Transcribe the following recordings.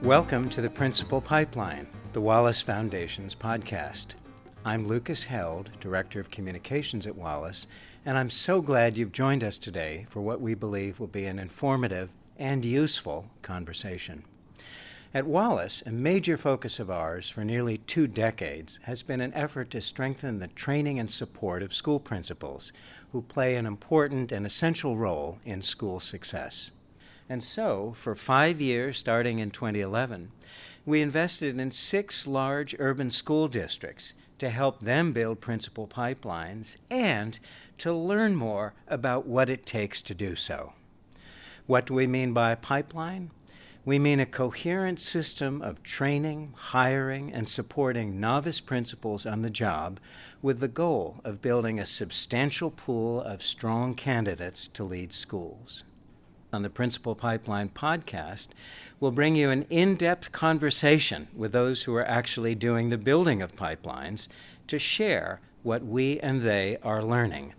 Welcome to the Principal Pipeline, the Wallace Foundation's podcast. I'm Lucas Held, Director of Communications at Wallace, and I'm so glad you've joined us today for what we believe will be an informative and useful conversation. At Wallace, a major focus of ours for nearly 2 decades has been an effort to strengthen the training and support of school principals, who play an important and essential role in school success. And so, for 5 years, starting in 2011, we invested in 6 large urban school districts to help them build principal pipelines and to learn more about what it takes to do so. What do we mean by a pipeline? We mean a coherent system of training, hiring, and supporting novice principals on the job with the goal of building a substantial pool of strong candidates to lead schools. On the Principal Pipeline podcast, we'll bring you an in-depth conversation with those who are actually doing the building of pipelines to share what we and they are learning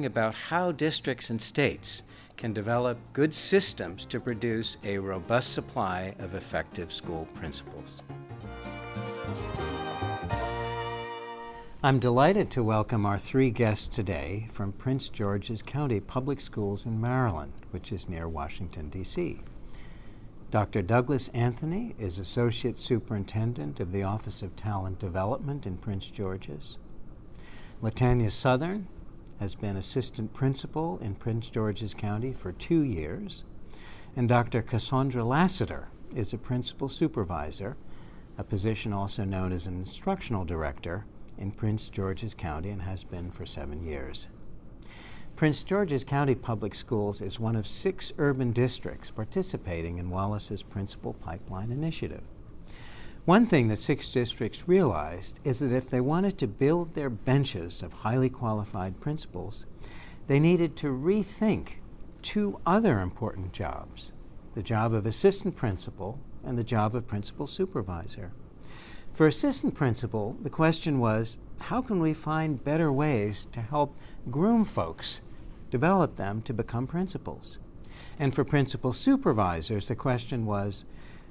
about how districts and states can develop good systems to produce a robust supply of effective school principals. I'm delighted to welcome our 3 guests today from Prince George's County Public Schools in Maryland, which is near Washington, D.C. Dr. Douglas Anthony is Associate Superintendent of the Office of Talent Development in Prince George's. LaTanya Sothern has been Assistant Principal in Prince George's County for 2 years. And Dr. Cassandra Lassiter is a Principal Supervisor, a position also known as an Instructional Director in Prince George's County and has been for 7 years. Prince George's County Public Schools is one of 6 urban districts participating in Wallace's Principal Pipeline Initiative. One thing that 6 districts realized is that if they wanted to build their benches of highly qualified principals, they needed to rethink 2 other important jobs, the job of assistant principal and the job of principal supervisor. For assistant principal, the question was, how can we find better ways to help groom folks, develop them to become principals? And for principal supervisors, the question was,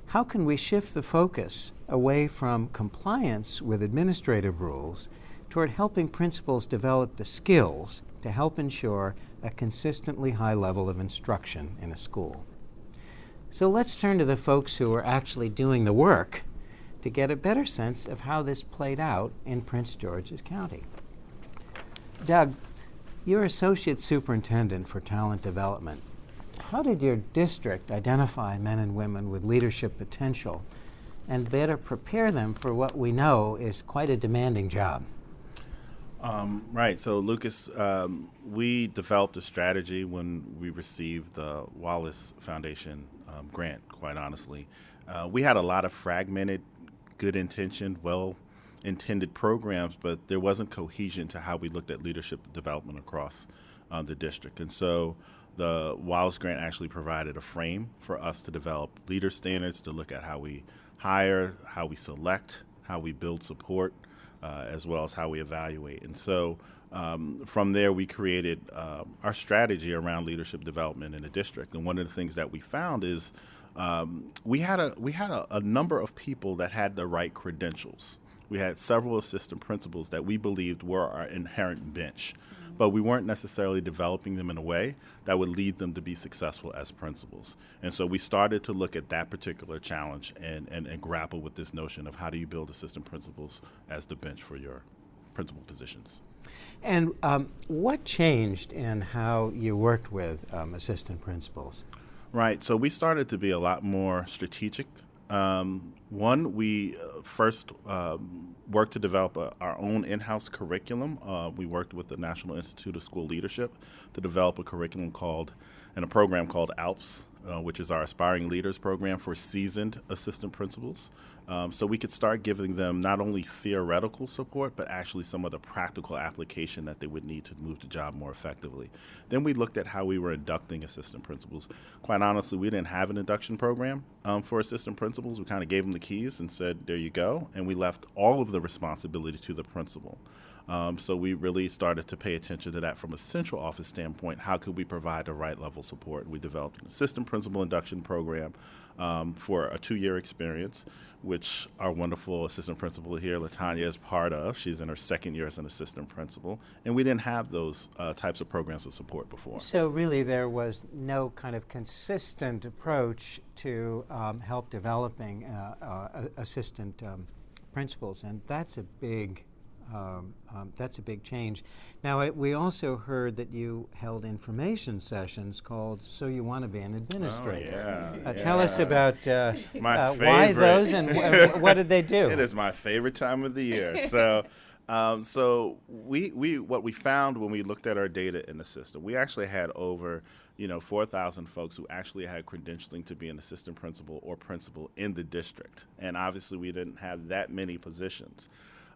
how can we shift the focus away from compliance with administrative rules toward helping principals develop the skills to help ensure a consistently high level of instruction in a school? So let's turn to the folks who are actually doing the work to get a better sense of how this played out in Prince George's County. Doug, you're Associate Superintendent for Talent Development. How did your district identify men and women with leadership potential and better prepare them for what we know is quite a demanding job? Right. So, Lucas, we developed a strategy when we received the Wallace Foundation grant, quite honestly. We had a lot of fragmented, good-intentioned, well-intended programs, but there wasn't cohesion to how we looked at leadership development across the district. And so the Wallace grant actually provided a frame for us to develop leader standards, to look at how we hire, how we select, how we build support, as well as how we evaluate. And so from there, we created our strategy around leadership development in the district. And one of the things that we found is we had a number of people that had the right credentials. We had several assistant principals that we believed were our inherent bench, but we weren't necessarily developing them in a way that would lead them to be successful as principals. And so we started to look at that particular challenge and grapple with this notion of how do you build assistant principals as the bench for your principal positions. And what changed in how you worked with assistant principals? Right. So we started to be a lot more strategic. One, we first worked to develop our own in-house curriculum. We worked with the National Institute of School Leadership to develop a curriculum and a program called ALPS, which is our Aspiring Leaders Program for seasoned assistant principals. So we could start giving them not only theoretical support, but actually some of the practical application that they would need to move the job more effectively. Then we looked at how we were inducting assistant principals. Quite honestly, we didn't have an induction program for assistant principals. We kind of gave them the keys and said, there you go. And we left all of the responsibility to the principal. So we really started to pay attention to that from a central office standpoint. How could we provide the right level of support? We developed an assistant principal induction program for a 2-year experience, which our wonderful assistant principal here, LaTanya, is part of. She's in her 2nd year as an assistant principal. And we didn't have those types of programs of support before. So really there was no kind of consistent approach to help developing assistant principals, and that's a big change. Now, we also heard that you held information sessions called "So You Want to Be an Administrator." Oh, yeah. Tell us about my why those and what did they do? It is my favorite time of the year. So, what we found when we looked at our data in the system, we actually had over 4,000 folks who actually had credentialing to be an assistant principal or principal in the district, and obviously we didn't have that many positions.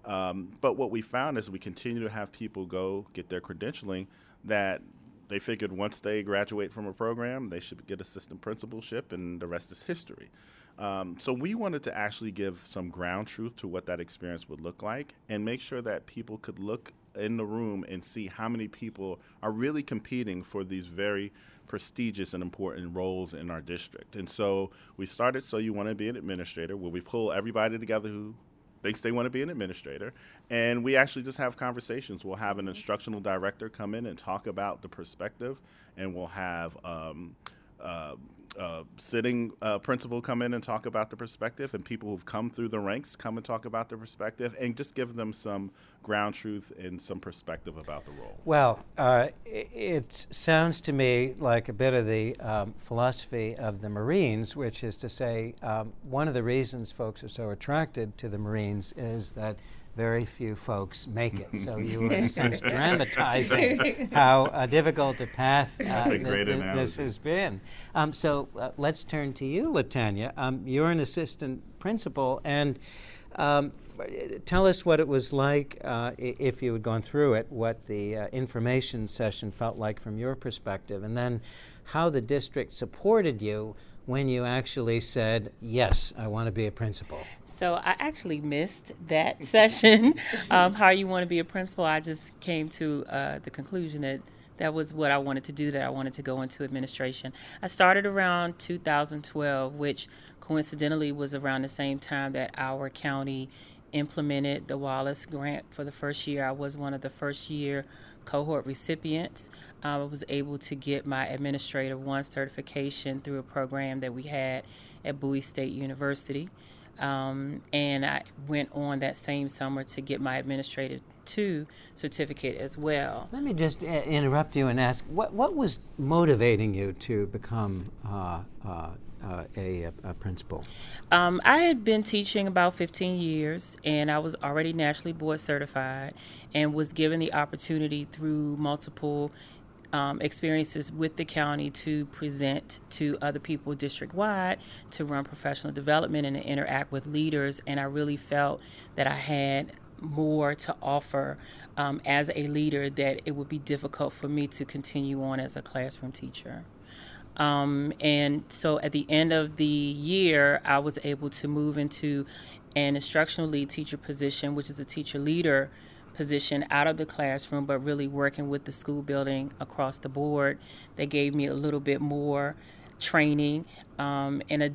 But what we found is we continue to have people go get their credentialing that they figured once they graduate from a program, they should get assistant principalship, and the rest is history. So we wanted to actually give some ground truth to what that experience would look like and make sure that people could look in the room and see how many people are really competing for these very prestigious and important roles in our district. And so we started So You Want to Be an Administrator, where we pull everybody together who thinks they want to be an administrator, and we actually just have conversations. We'll have an instructional director come in and talk about the perspective, and we'll have sitting principal come in and talk about the perspective, and people who've come through the ranks come and talk about the perspective, and just give them some ground truth and some perspective about the role. Well, it sounds to me like a bit of the philosophy of the Marines, which is to say one of the reasons folks are so attracted to the Marines is that very few folks make it. So you were, in a sense, dramatizing how difficult a path this has been. So let's turn to you, LaTanya. You're an assistant principal, and tell us what it was like, if you had gone through it, what the information session felt like from your perspective, and then how the district supported you when you actually said, yes, I want to be a principal. So I actually missed that session, how you want to be a principal. I just came to the conclusion that that was what I wanted to do, that I wanted to go into administration. I started around 2012, which coincidentally was around the same time that our county implemented the Wallace grant for the first year. I was one of the first year cohort recipients. I was able to get my Administrator 1 certification through a program that we had at Bowie State University. And I went on that same summer to get my Administrator 2 certificate as well. Let me just interrupt you and ask, what was motivating you to become a principal? I had been teaching about 15 years, and I was already nationally board certified and was given the opportunity through multiple experiences with the county to present to other people district-wide, to run professional development and to interact with leaders. And I really felt that I had more to offer as a leader, that it would be difficult for me to continue on as a classroom teacher. And so at the end of the year, I was able to move into an instructional lead teacher position, which is a teacher leader position out of the classroom, but really working with the school building across the board. They gave me a little bit more training and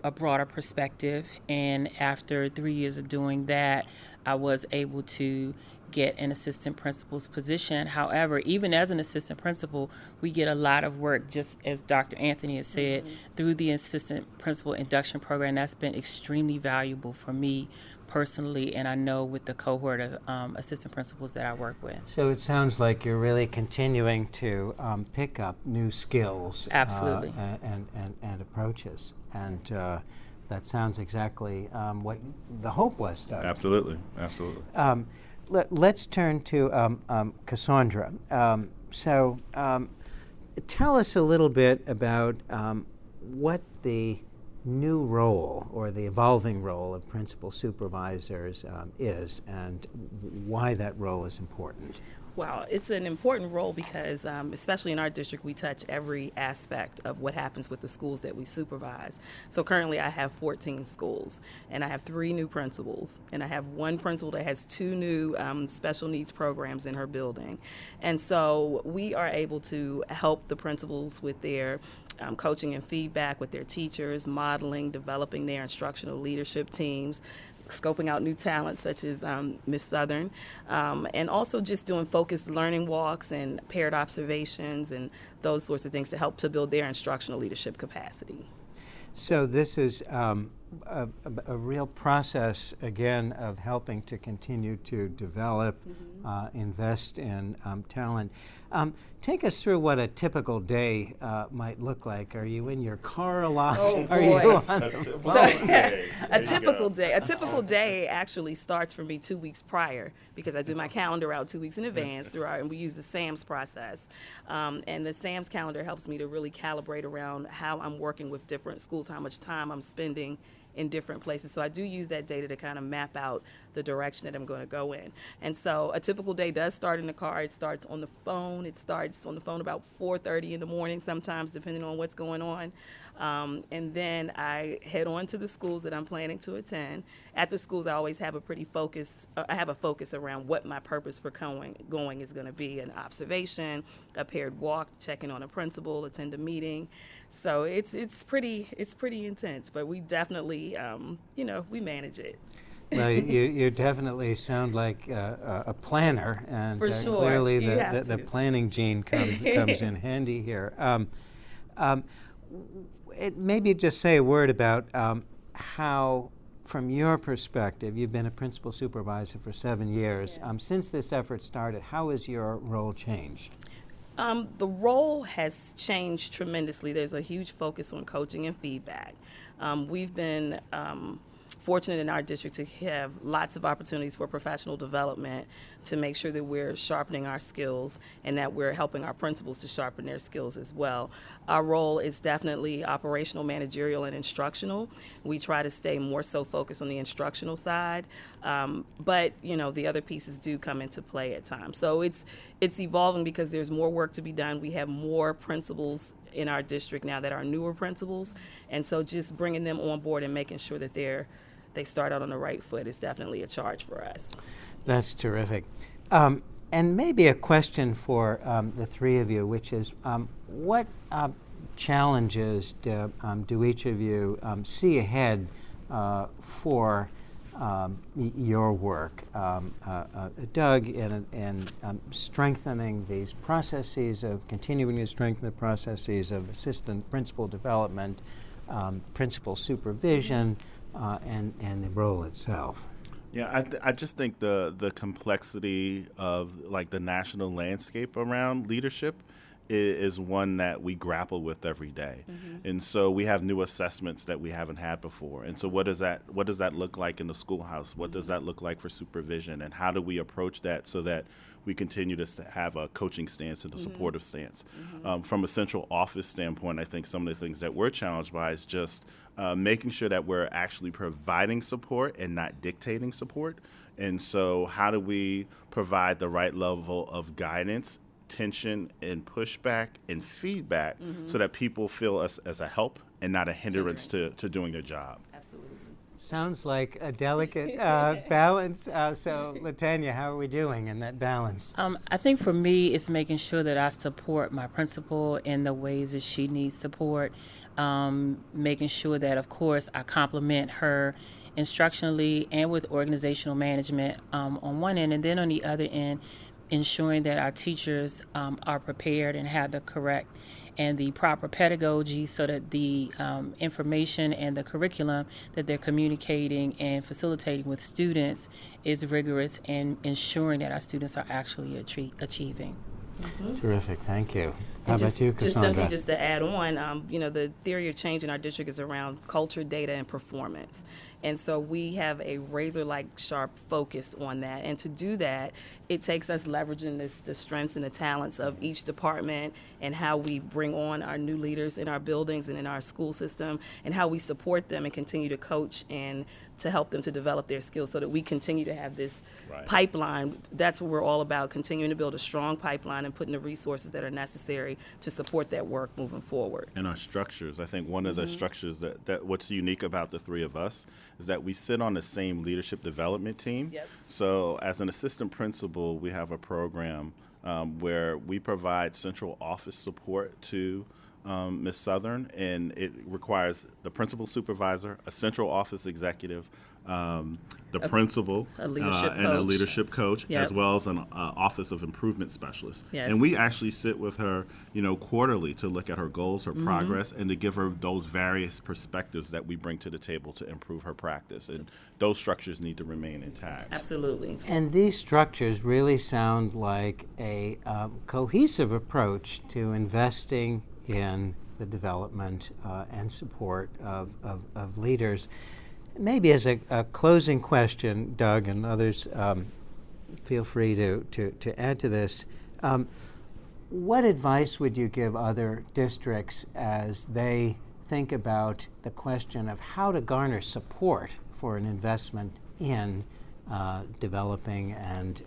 a broader perspective. And after 3 years of doing that, I was able to get an assistant principal's position. However, even as an assistant principal, we get a lot of work, just as Dr. Anthony has said, through the assistant principal induction program. That's been extremely valuable for me personally, and I know with the cohort of assistant principals that I work with. So it sounds like you're really continuing to pick up new skills. Absolutely. And approaches. And that sounds exactly what the hope was, Doug. Absolutely. Let's turn to Cassandra. Tell us a little bit about what the new role or the evolving role of principal supervisors is, and why that role is important. Well, it's an important role because, especially in our district, we touch every aspect of what happens with the schools that we supervise. So currently I have 14 schools, and I have 3 new principals, and I have 1 principal that has 2 new special needs programs in her building. And so we are able to help the principals with their coaching and feedback with their teachers, modeling, developing their instructional leadership teams, scoping out new talents such as Miss Sothern, and also just doing focused learning walks and paired observations and those sorts of things to help to build their instructional leadership capacity. So this is a real process, again, of helping to continue to develop, invest in talent. Take us through what a typical day might look like. Are you in your car a lot? Oh, Are boy. you on the phone? A typical day actually starts for me 2 weeks prior because I do my calendar out 2 weeks in advance and we use the SAMS process. And the SAMS calendar helps me to really calibrate around how I'm working with different schools, how much time I'm spending in different places. So I do use that data to kind of map out the direction that I'm going to go in. And so a typical day does start in the car. It starts on the phone. It starts on the phone about 4:30 in the morning, sometimes depending on what's going on. And then I head on to the schools that I'm planning to attend. At the schools, I always have a focus around what my purpose for going is going to be: an observation, a paired walk, checking on a principal, attend a meeting. So it's pretty intense, but we definitely we manage it. Well, you definitely sound like a planner, and For sure. clearly You have the to. planning gene comes in handy here. Maybe just say a word about how, from your perspective, you've been a principal supervisor for 7 years. Yeah. Since this effort started, how has your role changed? The role has changed tremendously. There's a huge focus on coaching and feedback. We've been fortunate in our district to have lots of opportunities for professional development to make sure that we're sharpening our skills and that we're helping our principals to sharpen their skills as well. Our role is definitely operational, managerial, and instructional. We try to stay more so focused on the instructional side, but the other pieces do come into play at times. So it's evolving because there's more work to be done. We have more principals in our district now that are newer principals, and so just bringing them on board and making sure that they start out on the right foot is definitely a charge for us. That's terrific. And maybe a question for the three of you, which is what challenges do each of you see ahead for your work, Doug, in strengthening these processes continuing to strengthen the processes of assistant principal development, principal supervision, and the role itself? Yeah, I just think the complexity of like the national landscape around leadership is one that we grapple with every day. Mm-hmm. And so we have new assessments that we haven't had before. And so what does that look like in the schoolhouse? What does that look like for supervision? And how do we approach that so that we continue to have a coaching stance and a supportive stance? Mm-hmm. From a central office standpoint, I think some of the things that we're challenged by is just making sure that we're actually providing support and not dictating support. And so how do we provide the right level of guidance, tension, and pushback and feedback so that people feel us as a help and not a hindrance to doing their job? Absolutely. Sounds like a delicate balance. So, LaTanya, how are we doing in that balance? I think for me, it's making sure that I support my principal in the ways that she needs support, making sure that, of course, I compliment her instructionally and with organizational management on one end, and then on the other end, ensuring that our teachers are prepared and have the correct and the proper pedagogy so that the information and the curriculum that they're communicating and facilitating with students is rigorous and ensuring that our students are actually achieving. Terrific, thank you. How about you, Just Cassandra? simply just to add on, the theory of change in our district is around culture, data, and performance. And so we have a razor-like sharp focus on that. And to do that, it takes us leveraging the strengths and the talents of each department and how we bring on our new leaders in our buildings and in our school system and how we support them and continue to coach and to help them to develop their skills so that we continue to have this pipeline. That's what we're all about, continuing to build a strong pipeline and putting the resources that are necessary to support that work moving forward. And our structures, I think one of the structures that what's unique about the three of us is that we sit on the same leadership development team. Yep. So as an assistant principal, we have a program where we provide central office support to Ms. Sothern, and it requires the principal supervisor, a central office executive, the principal, a leadership and a coach. leadership coach, Yep. as well as an office of improvement specialist. Yes. And we actually sit with her, quarterly to look at her goals, her progress, and to give her those various perspectives that we bring to the table to improve her practice. And those structures need to remain intact. Absolutely. And these structures really sound like a cohesive approach to investing in the development and support of leaders. Maybe as a closing question, Doug and others, feel free to add to this. What advice would you give other districts as they think about the question of how to garner support for an investment in developing and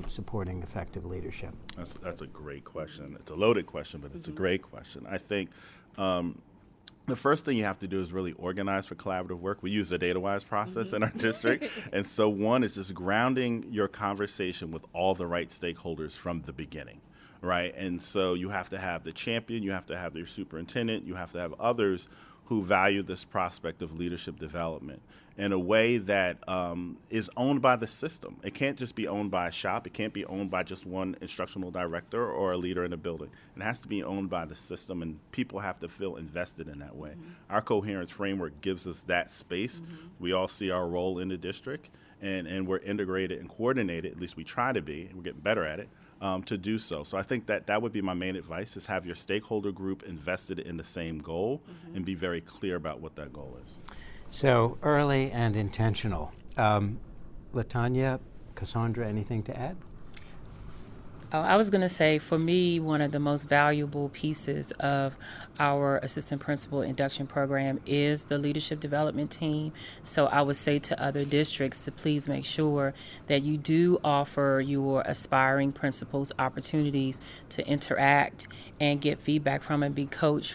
supporting effective leadership? That's a great question. It's a loaded question, but it's a great question. I think the first thing you have to do is really organize for collaborative work. We use the data-wise process in our district. And so one is just grounding your conversation with all the right stakeholders from the beginning, right? And so you have to have the champion, you have to have your superintendent, you have to have others who value this prospect of leadership development in a way that is owned by the system. It can't just be owned by a shop. It can't be owned by just one instructional director or a leader in a building. It has to be owned by the system, and people have to feel invested in that way. Our coherence framework gives us that space. We all see our role in the district, and we're integrated and coordinated, at least we try to be, and we're getting better at it, to do so. So I think that would be my main advice, is have your stakeholder group invested in the same goal and be very clear about what that goal is. So early and intentional. LaTanya, Cassandra, anything to add? Oh, I was going to say, for me, one of the most valuable pieces of our assistant principal induction program is the leadership development team. So I would say to other districts to please make sure that you do offer your aspiring principals opportunities to interact and get feedback from and be coached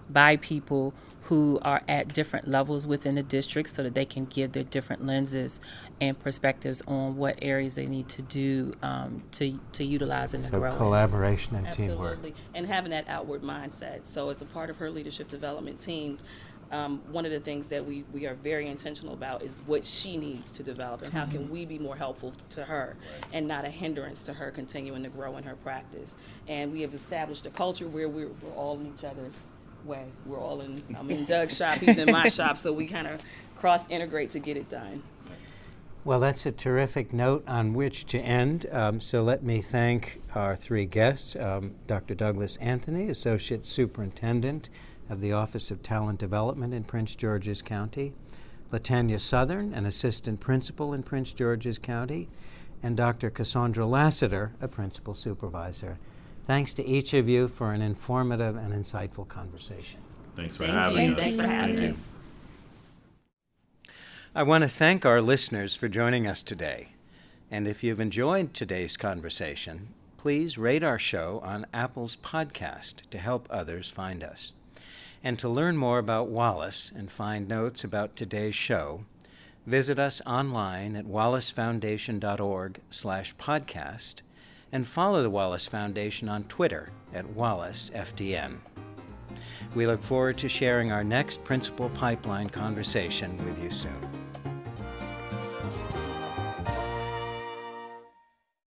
by people who are at different levels within the district so that they can give their different lenses and perspectives on what areas they need to do to utilize and to grow. So collaboration and teamwork. Absolutely. And having that outward mindset. So as a part of her leadership development team, one of the things that we are very intentional about is what she needs to develop and how can we be more helpful to her and not a hindrance to her continuing to grow in her practice. And we have established a culture where we're all in each other's way. We're all I'm in Doug's shop, he's in my shop, so we kind of cross-integrate to get it done. Well, that's a terrific note on which to end. So let me thank our three guests, Dr. Douglas Anthony, Associate Superintendent of the Office of Talent Development in Prince George's County, LaTanya Sothern, an Assistant Principal in Prince George's County, and Dr. Cassandra Lassiter, a Principal Supervisor. Thanks to each of you for an informative and insightful conversation. Thanks for having us. Thanks for having Thank us. you. I want to thank our listeners for joining us today. And if you've enjoyed today's conversation, please rate our show on Apple's podcast to help others find us. And to learn more about Wallace and find notes about today's show, visit us online at wallacefoundation.org/podcast and follow the Wallace Foundation on Twitter at WallaceFDN. We look forward to sharing our next Principal Pipeline conversation with you soon.